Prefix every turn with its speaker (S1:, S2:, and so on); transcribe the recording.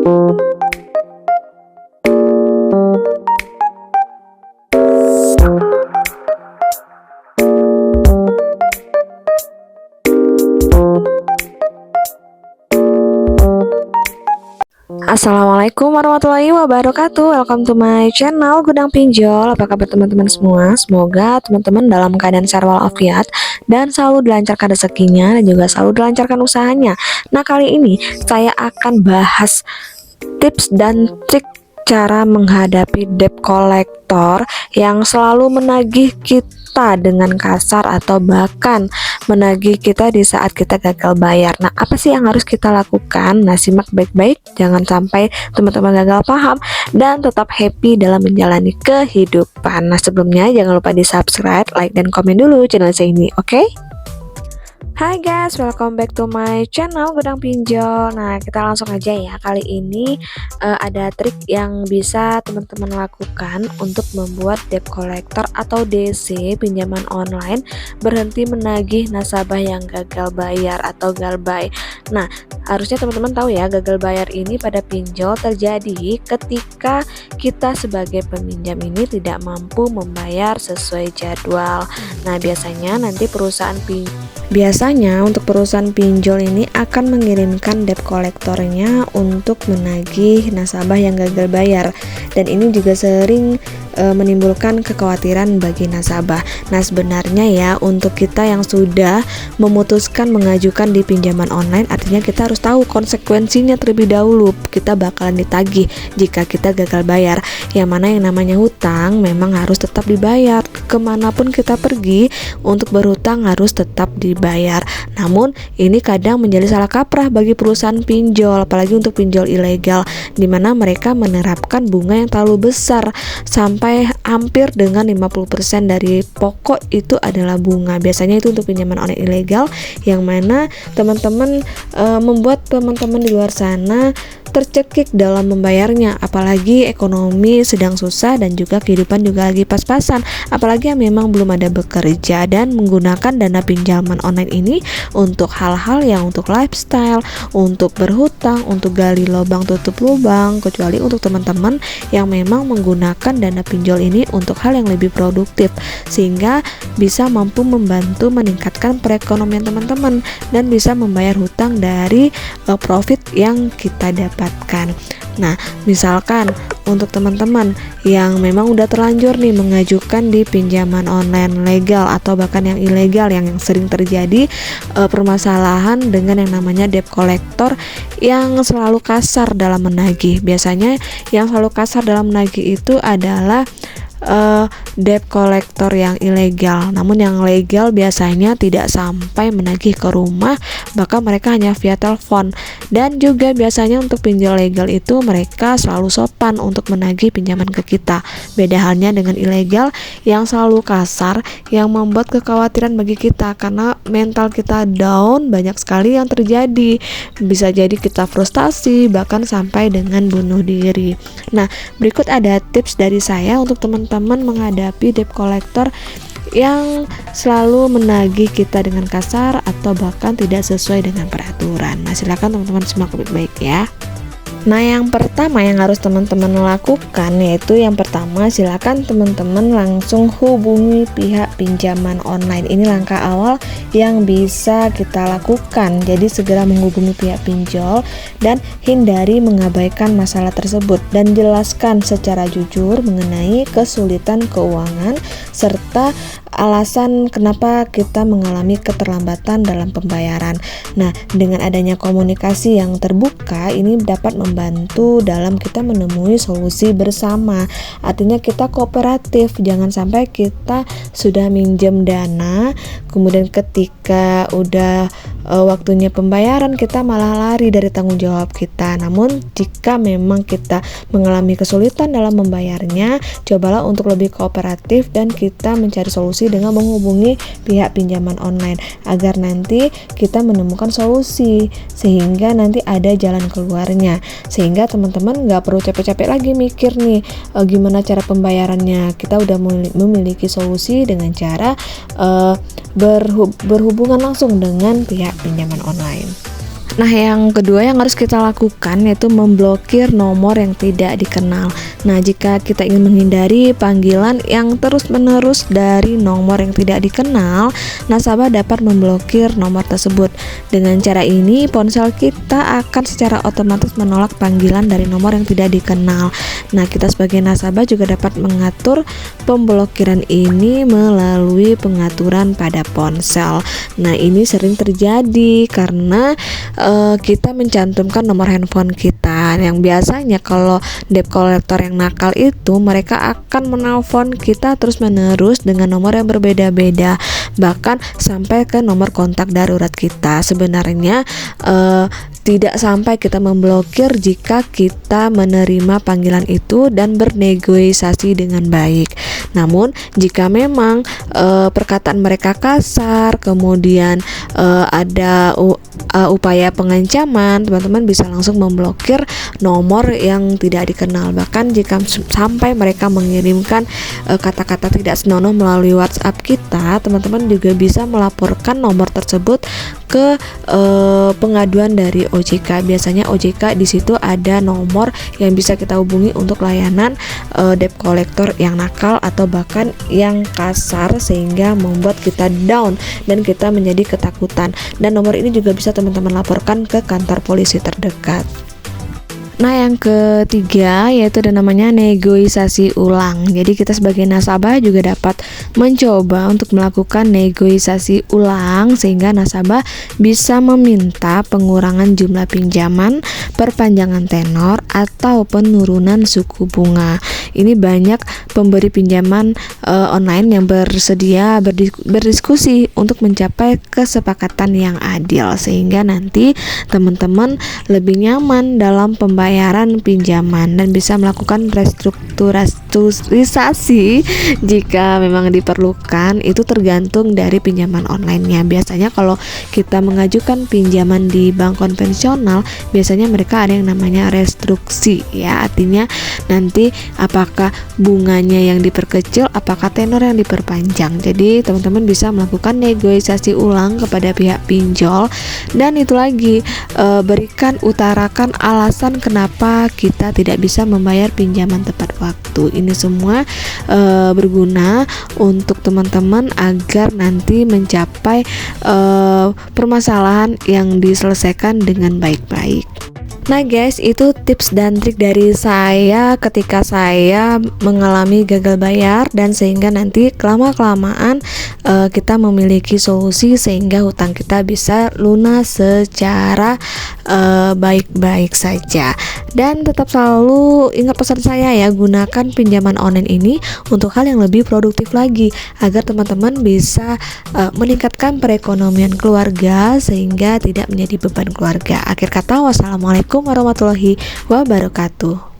S1: Assalamualaikum warahmatullahi wabarakatuh. Welcome to my channel Gudang Pinjol. Apa kabar teman-teman semua? Semoga teman-teman dalam keadaan sehat walafiat dan selalu dilancarkan rezekinya dan juga selalu dilancarkan usahanya. Nah, kali ini saya akan bahas tips dan trik cara menghadapi debt collector yang selalu menagih kita dengan kasar atau bahkan menagih kita di saat kita gagal bayar. Nah, apa sih yang harus kita lakukan? Nah, simak baik-baik, jangan sampai teman-teman gagal paham dan tetap happy dalam menjalani kehidupan. Nah, sebelumnya jangan lupa di subscribe, like, dan komen dulu channel saya ini, oke? Hai guys, welcome back to my channel Gudang Pinjol. Nah, kita langsung aja ya. Kali ini ada trik yang bisa teman-teman lakukan untuk membuat debt collector atau DC pinjaman online berhenti menagih nasabah yang gagal bayar atau galbay. Nah, harusnya teman-teman tahu ya, gagal bayar ini pada pinjol terjadi ketika kita sebagai peminjam ini tidak mampu membayar sesuai jadwal. Nah, Biasanya untuk perusahaan pinjol ini akan mengirimkan debt collectornya untuk menagih nasabah yang gagal bayar, dan ini juga sering menimbulkan kekhawatiran bagi nasabah. Nah, sebenarnya ya, untuk kita yang sudah memutuskan mengajukan di pinjaman online, artinya kita harus tahu konsekuensinya terlebih dahulu. Kita bakalan ditagih jika kita gagal bayar, yang mana yang namanya hutang memang harus tetap dibayar. Kemanapun kita pergi untuk berhutang harus tetap dibayar. Namun ini kadang menjadi salah kaprah bagi perusahaan pinjol, apalagi untuk pinjol ilegal, di mana mereka menerapkan bunga yang terlalu besar sampai hampir dengan 50% dari pokok itu adalah bunga. Biasanya itu untuk pinjaman online ilegal, yang mana teman-teman membuat teman-teman di luar sana tercekik dalam membayarnya, apalagi ekonomi sedang susah dan juga kehidupan juga lagi pas-pasan, apalagi yang memang belum ada bekerja dan menggunakan dana pinjaman online ini untuk hal-hal yang untuk lifestyle, untuk berhutang, untuk gali lubang tutup lubang, kecuali untuk teman-teman yang memang menggunakan dana pinjol ini untuk hal yang lebih produktif, sehingga bisa mampu membantu meningkatkan perekonomian teman-teman dan bisa membayar hutang dari profit yang kita dapatkan. Nah, misalkan untuk teman-teman yang memang udah terlanjur nih mengajukan di pinjaman online legal atau bahkan yang ilegal, yang sering terjadi permasalahan dengan yang namanya debt collector yang selalu kasar dalam menagih. Biasanya yang selalu kasar dalam menagih itu adalah debt collector yang ilegal. Namun yang legal biasanya tidak sampai menagih ke rumah, bahkan mereka hanya via telepon. Dan juga biasanya untuk pinjol legal itu mereka selalu sopan untuk menagih pinjaman ke kita. Beda halnya dengan ilegal yang selalu kasar, yang membuat kekhawatiran bagi kita karena mental kita down. Banyak sekali yang terjadi, bisa jadi kita frustasi bahkan sampai dengan bunuh diri. Nah, berikut ada tips dari saya untuk teman-teman menghadapi debt collector yang selalu menagih kita dengan kasar atau bahkan tidak sesuai dengan peraturan. Nah, silakan teman-teman simak baik-baik ya. Nah, yang pertama yang harus teman-teman lakukan yaitu yang pertama, silakan teman-teman langsung hubungi pihak pinjaman online. Ini langkah awal yang bisa kita lakukan. Jadi segera menghubungi pihak pinjol dan hindari mengabaikan masalah tersebut, dan jelaskan secara jujur mengenai kesulitan keuangan serta alasan kenapa kita mengalami keterlambatan dalam pembayaran. Nah, dengan adanya komunikasi yang terbuka ini dapat membantu dalam kita menemui solusi bersama. Artinya kita kooperatif, jangan sampai kita sudah minjem dana, kemudian ketika udah waktunya pembayaran kita malah lari dari tanggung jawab kita. Namun jika memang kita mengalami kesulitan dalam membayarnya, cobalah untuk lebih kooperatif dan kita mencari solusi dengan menghubungi pihak pinjaman online agar nanti kita menemukan solusi sehingga nanti ada jalan keluarnya, sehingga teman-teman nggak perlu capek-capek lagi mikir nih gimana cara pembayarannya. Kita udah memiliki solusi dengan cara berhubungan langsung dengan pihak pinjaman online. Nah, yang kedua yang harus kita lakukan yaitu memblokir nomor yang tidak dikenal. Nah, jika kita ingin menghindari panggilan yang terus-menerus dari nomor yang tidak dikenal, nasabah dapat memblokir nomor tersebut. Dengan cara ini, ponsel kita akan secara otomatis menolak panggilan dari nomor yang tidak dikenal. Nah, kita sebagai nasabah juga dapat mengatur pemblokiran ini melalui pengaturan pada ponsel. Nah, ini sering terjadi karena kita mencantumkan nomor handphone kita, yang biasanya kalau debt collector yang nakal itu mereka akan menelpon kita terus-menerus dengan nomor yang berbeda-beda, bahkan sampai ke nomor kontak darurat kita. Sebenarnya tidak sampai kita memblokir jika kita menerima panggilan itu dan bernegosiasi dengan baik. Namun jika memang perkataan mereka kasar, kemudian ada upaya pengancaman, teman-teman bisa langsung memblokir nomor yang tidak dikenal. Bahkan jika sampai mereka mengirimkan kata-kata tidak senonoh melalui WhatsApp kita, teman-teman juga bisa melaporkan nomor tersebut ke pengaduan dari OJK. Biasanya OJK di situ ada nomor yang bisa kita hubungi untuk layanan debt collector yang nakal atau bahkan yang kasar sehingga membuat kita down dan kita menjadi ketakutan. Dan nomor ini juga bisa teman-teman laporkan ke kantor polisi terdekat. Nah, yang ketiga yaitu ada namanya negosiasi ulang. Jadi kita sebagai nasabah juga dapat mencoba untuk melakukan negosiasi ulang sehingga nasabah bisa meminta pengurangan jumlah pinjaman, perpanjangan tenor, atau penurunan suku bunga. Ini banyak pemberi pinjaman online yang bersedia berdiskusi untuk mencapai kesepakatan yang adil sehingga nanti teman-teman lebih nyaman dalam pembayaran pinjaman dan bisa melakukan restrukturisasi jika memang diperlukan. Itu tergantung dari pinjaman online-nya. Biasanya kalau kita mengajukan pinjaman di bank konvensional, biasanya mereka ada yang namanya restruksi ya, artinya nanti apakah bunganya yang diperkecil, apakah tenor yang diperpanjang. Jadi teman-teman bisa melakukan negosiasi ulang kepada pihak pinjol. Dan itu lagi, utarakan alasan kenapa kita tidak bisa membayar pinjaman tepat waktu. Ini semua berguna untuk teman-teman agar nanti mencapai permasalahan yang diselesaikan dengan baik-baik. Nah guys, itu tips dan trik dari saya ketika saya mengalami gagal bayar dan sehingga nanti kelamaan kita memiliki solusi sehingga hutang kita bisa lunas secara baik-baik saja. Dan tetap selalu ingat pesan saya ya, gunakan pinjaman online ini untuk hal yang lebih produktif lagi agar teman-teman bisa meningkatkan perekonomian keluarga sehingga tidak menjadi beban keluarga. Akhir kata, wassalamualaikum warahmatullahi wabarakatuh.